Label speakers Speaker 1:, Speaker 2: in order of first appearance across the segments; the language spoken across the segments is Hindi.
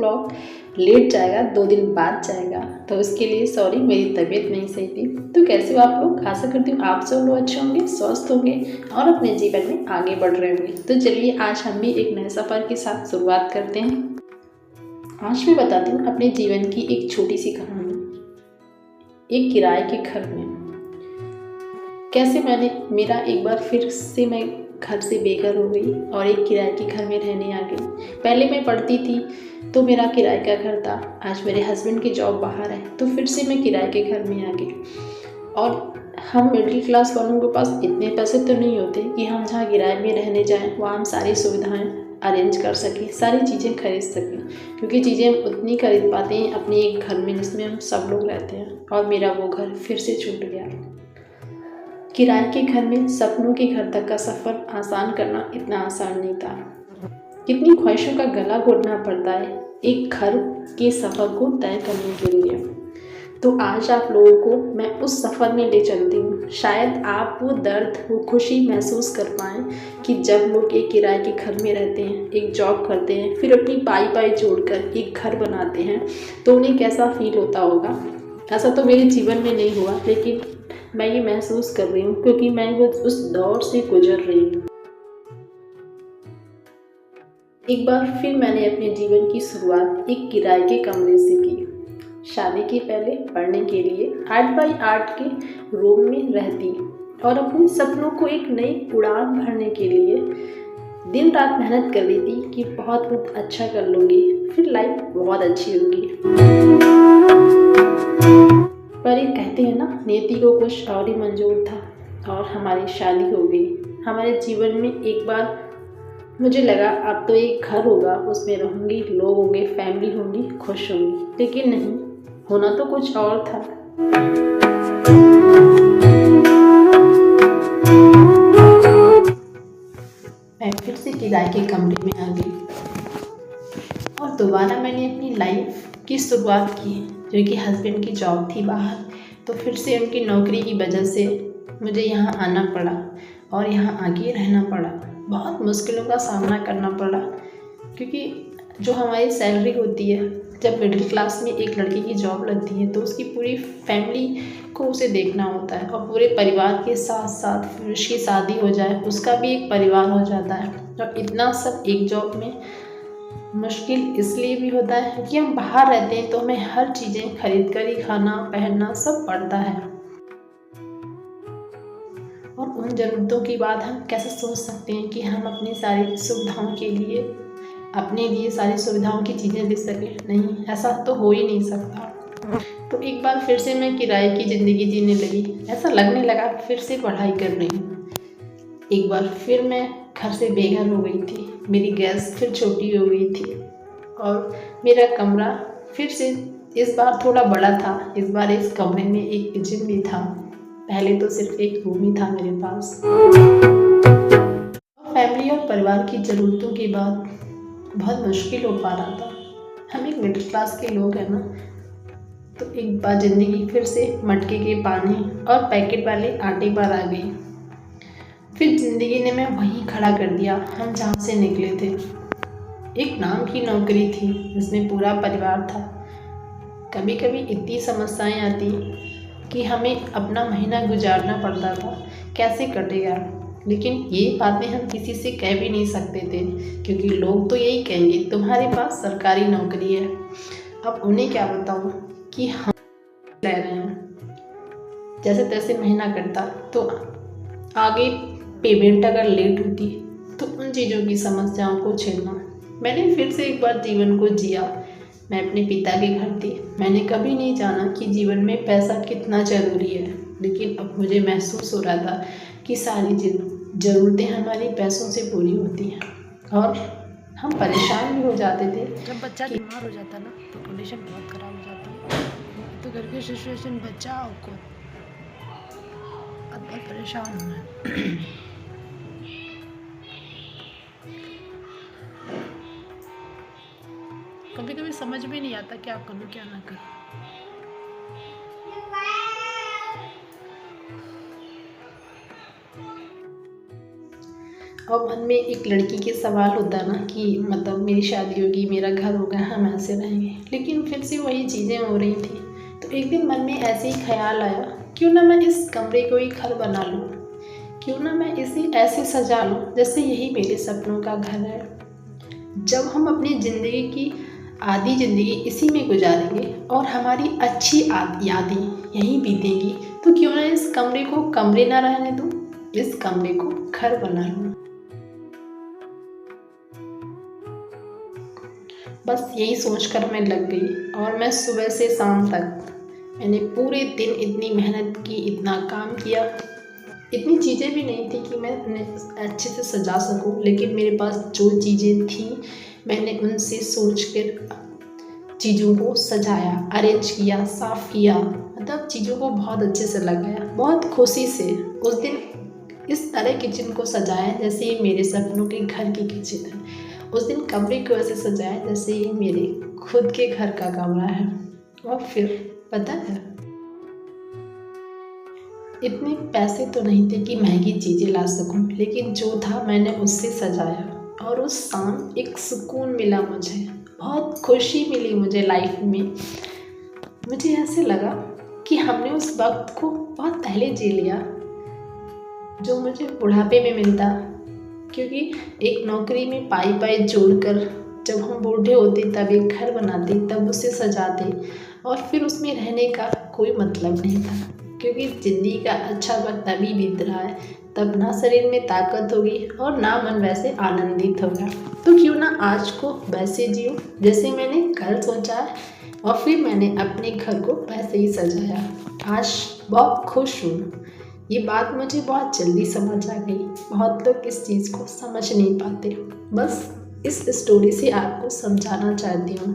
Speaker 1: व्लॉग लेट जाएगा, 2 दिन बाद जाएगा, तो उसके लिए सॉरी, मेरी तबीयत नहीं सही थी। तो कैसे हो आप लोग? आशा करती हूँ आप सब लोग अच्छे होंगे, स्वस्थ होंगे और अपने जीवन में आगे बढ़ रहे होंगे। तो चलिए आज हम भी एक नए सफ़र के साथ शुरुआत करते हैं। आज मैं बताती हूँ अपने जीवन की एक छोटी सी कहानी। एक किराए के घर में कैसे मेरा एक बार फिर से मैं घर से बेघर हो गई और एक किराए के घर में रहने आ गई। पहले मैं पढ़ती थी तो मेरा किराए का घर था, आज मेरे हस्बैंड की जॉब बाहर है तो फिर से मैं किराए के घर में आ गई। और हम मिडिल क्लास वालों के पास इतने पैसे तो नहीं होते कि हम जहाँ किराए में रहने जाएं वहाँ हम सारी सुविधाएं अरेंज कर सकें, सारी चीज़ें खरीद सकें, क्योंकि चीज़ें हम उतनी खरीद पाते हैं अपने एक घर में जिसमें हम सब लोग रहते हैं। और मेरा वो घर फिर से छूट गया। किराए के घर में सपनों के घर तक का सफ़र आसान करना इतना आसान नहीं था। कितनी ख्वाहिशों का गला घोटना पड़ता है एक घर के सफ़र को तय करने के लिए। तो आज आप लोगों को मैं उस सफ़र में ले चलती हूँ। शायद आप वो दर्द, वो खुशी महसूस कर पाएँ कि जब लोग एक किराए के घर में रहते हैं, एक जॉब करते हैं, फिर अपनी पाई पाई जोड़कर एक घर बनाते हैं तो उन्हें कैसा फील होता होगा। ऐसा तो मेरे जीवन में नहीं हुआ, लेकिन मैं ये महसूस कर रही हूँ क्योंकि मैं वो उस दौर से गुजर रही हूँ। एक बार फिर मैंने अपने जीवन की शुरुआत एक किराए के कमरे से की। शादी के पहले पढ़ने के लिए 8 बाई 8 के रूम में रहती और अपने सपनों को एक नई उड़ान भरने के लिए दिन रात मेहनत कर रही थी कि बहुत कुछ अच्छा कर लूँगी, फिर लाइफ बहुत अच्छी होगी। पर ये कहते हैं ना, नियति को कुछ और ही मंजूर था और हमारी शादी हो गई। हमारे जीवन में एक बार मुझे लगा अब तो एक घर होगा, उसमें रहूँगी, लोग होंगे, फैमिली होंगी, खुश होंगी, लेकिन नहीं, होना तो कुछ और था। मैं फिर से किराए के कमरे में आ गई और दोबारा मैंने अपनी लाइफ की शुरुआत की, जो कि हस्बैंड की जॉब थी बाहर, तो फिर से उनकी नौकरी की वजह से मुझे यहाँ आना पड़ा और यहाँ आके रहना पड़ा। बहुत मुश्किलों का सामना करना पड़ा, क्योंकि जो हमारी सैलरी होती है, जब मिडिल क्लास में एक लड़की की जॉब लगती है तो उसकी पूरी फैमिली को उसे देखना होता है और पूरे परिवार के साथ साथ फिर उसकी शादी हो जाए उसका भी एक परिवार हो जाता है। और इतना सब एक जॉब में मुश्किल इसलिए भी होता है कि हम बाहर रहते हैं तो हमें हर चीज़ें खरीद कर ही खाना पहनना सब पड़ता है। और उन ज़रूरतों की बात हम कैसे सोच सकते हैं कि हम अपनी सारी सुविधाओं के लिए अपने लिए सारी सुविधाओं की चीज़ें दे सकें? नहीं, ऐसा तो हो ही नहीं सकता। तो एक बार फिर से मैं किराए की ज़िंदगी जीने लगी। ऐसा लगने लगा फिर से पढ़ाई कर रही हूँ। एक बार फिर मैं घर से बेघर हो गई थी, मेरी गैस फिर छोटी हो गई थी और मेरा कमरा फिर से इस बार थोड़ा बड़ा था। इस बार इस कमरे में एक किचन भी था, पहले तो सिर्फ एक रूम ही था मेरे पास। फैमिली और परिवार की ज़रूरतों के बाद बहुत मुश्किल हो पा रहा था। हम एक मिडिल क्लास के लोग हैं ना, तो एक बार ज़िंदगी फिर से मटके के पानी और पैकेट वाले आटे पर आ गई। फिर ज़िंदगी ने मैं वहीं खड़ा कर दिया हम जहाँ से निकले थे। एक नाम की नौकरी थी जिसमें पूरा परिवार था। कभी कभी इतनी समस्याएं आती कि हमें अपना महीना गुजारना पड़ता था, कैसे कटेगा। लेकिन ये बातें हम किसी से कह भी नहीं सकते थे, क्योंकि लोग तो यही कहेंगे तुम्हारे पास सरकारी नौकरी है। अब उन्हें क्या बताऊँ कि हम रह रहे हैं, जैसे तैसे महीना कटता, तो आगे पेमेंट अगर लेट होती तो उन चीज़ों की समस्याओं को झेलना। मैंने फिर से एक बार जीवन को जिया। मैं अपने पिता के घर थी। मैंने कभी नहीं जाना कि जीवन में पैसा कितना ज़रूरी है, लेकिन अब मुझे महसूस हो रहा था कि सारी ज़रूरतें हमारी पैसों से पूरी होती हैं और हम परेशान भी हो जाते थे।
Speaker 2: जब बच्चा बीमार हो जाता है ना तो कंडीशन बहुत ख़राब हो जाती है। तो घर की सिचुएशन बचाओ को अब बहुत परेशान हूँ मैं। कभी कभी समझ में नहीं आता क्या करूँ क्या ना करूँ।
Speaker 1: और मन में एक लड़की के सवाल होता है ना कि मतलब मेरी शादी होगी, मेरा घर होगा, हम ऐसे रहेंगे, लेकिन फिर से वही चीज़ें हो रही थी। तो एक दिन मन में ऐसे ही ख्याल आया, क्यों ना मैं इस कमरे को ही घर बना लूँ, क्यों ना मैं इसे ऐसे सजा लूँ जैसे यही मेरे सपनों का घर है। जब हम अपनी ज़िंदगी की आधी ज़िंदगी इसी में गुजारेंगे और हमारी अच्छी यादें यहीं बीतेंगी, तो क्यों ना इस कमरे को कमरे ना रहने दूँ, इस कमरे को घर बना लूँ। बस यही सोचकर मैं लग गई और मैं सुबह से शाम तक मैंने पूरे दिन इतनी मेहनत की, इतना काम किया। इतनी चीज़ें भी नहीं थी कि मैं उन्हें अच्छे से सजा सकूं, लेकिन मेरे पास जो चीज़ें थी मैंने उनसे सोचकर चीज़ों को सजाया, अरेंज किया, साफ़ किया, मतलब चीज़ों को बहुत अच्छे से लगाया, बहुत खुशी से उस दिन इस तरह किचन को सजाया जैसे ये मेरे सपनों के घर की किचन है। उस दिन कमरे को ऐसे सजाया जैसे ये मेरे खुद के घर का कमरा है। और फिर पता है, इतने पैसे तो नहीं थे कि महंगी चीज़ें ला सकूं, लेकिन जो था मैंने उससे सजाया और उस शाम एक सुकून मिला मुझे, बहुत खुशी मिली मुझे लाइफ में। मुझे ऐसे लगा कि हमने उस वक्त को बहुत पहले जी लिया जो मुझे बुढ़ापे में मिलता, क्योंकि एक नौकरी में पाई पाई जोड़कर जब हम बूढ़े होते तब एक घर बनाते, तब उसे सजाते और फिर उसमें रहने का कोई मतलब नहीं था, क्योंकि ज़िंदगी का अच्छा वक्त अभी बीत रहा है, तब ना शरीर में ताकत होगी और ना मन वैसे आनंदित होगा। तो क्यों ना आज को वैसे जियो जैसे मैंने कल सोचा है और फिर मैंने अपने घर को वैसे ही सजाया। आज बहुत खुश हूँ। ये बात मुझे बहुत जल्दी समझ आ गई। बहुत लोग इस चीज़ को समझ नहीं पाते। बस इस स्टोरी से आपको समझाना चाहती हूँ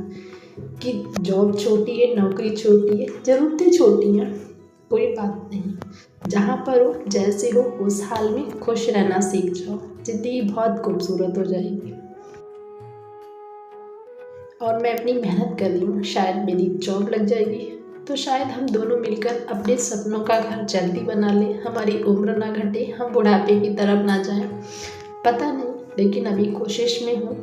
Speaker 1: कि जॉब छोटी है, नौकरी छोटी है, ज़रूरतें छोटी हैं, कोई बात नहीं। जहाँ पर हो, जैसे हो, उस हाल में खुश रहना सीख जाओ, ज़िंदगी बहुत खूबसूरत हो जाएगी। और मैं अपनी मेहनत कर रही हूँ, शायद मेरी जॉब लग जाएगी तो शायद हम दोनों मिलकर अपने सपनों का घर जल्दी बना लें, हमारी उम्र ना घटे, हम बुढ़ापे की तरफ ना जाएं, पता नहीं, लेकिन अभी कोशिश में हूँ।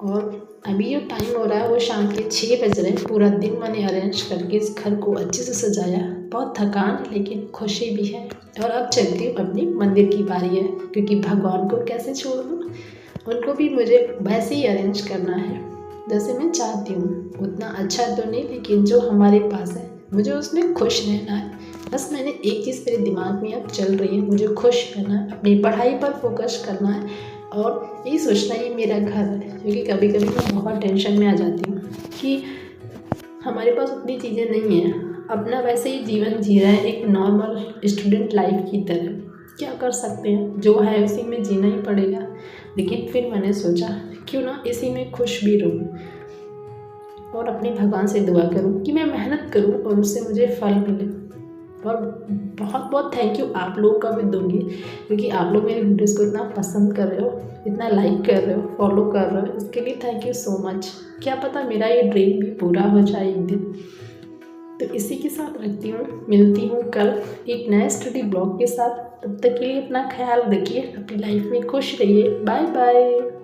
Speaker 1: और अभी जो टाइम हो रहा है वो शाम के 6 बज रहे हैं। पूरा दिन मैंने अरेंज करके इस घर को अच्छे से सजाया, बहुत थकान है लेकिन खुशी भी है। और अब चलती हूँ, अपनी मंदिर की बारी है, क्योंकि भगवान को कैसे छोड़ दूँ, उनको भी मुझे वैसे ही अरेंज करना है जैसे मैं चाहती हूँ। उतना अच्छा तो नहीं, लेकिन जो हमारे पास है मुझे उसमें खुश रहना है। बस मैंने एक चीज़ मेरे दिमाग में अब चल रही है, मुझे खुश रहना है, अपनी पढ़ाई पर फोकस करना है और यही सोचना ये मेरा घर है। क्योंकि कभी कभी मैं बहुत टेंशन में आ जाती हूँ कि हमारे पास उतनी चीज़ें नहीं हैं, अपना वैसे ही जीवन जी रहा है एक नॉर्मल स्टूडेंट लाइफ की तरह। क्या कर सकते हैं, जो है उसी में जीना ही पड़ेगा। लेकिन फिर मैंने सोचा क्यों ना इसी में खुश भी रहूँ और अपने भगवान से दुआ करूँ कि मैं मेहनत करूँ और उससे मुझे फल मिले। और बहुत बहुत थैंक यू आप लोगों का भी दूँगी, क्योंकि आप लोग मेरे वीडियोज़ को इतना पसंद कर रहे हो, इतना लाइक कर रहे हो, फॉलो कर रहे हो, इसके लिए थैंक यू सो मच। क्या पता मेरा ये ड्रीम भी पूरा हो जाए एक दिन। तो इसी के साथ रखती हूँ, मिलती हूँ कल एक नए स्टडी ब्लॉग के साथ। तब तक के लिए अपना ख्याल रखिए, अपनी लाइफ में खुश रहिए। Bye bye.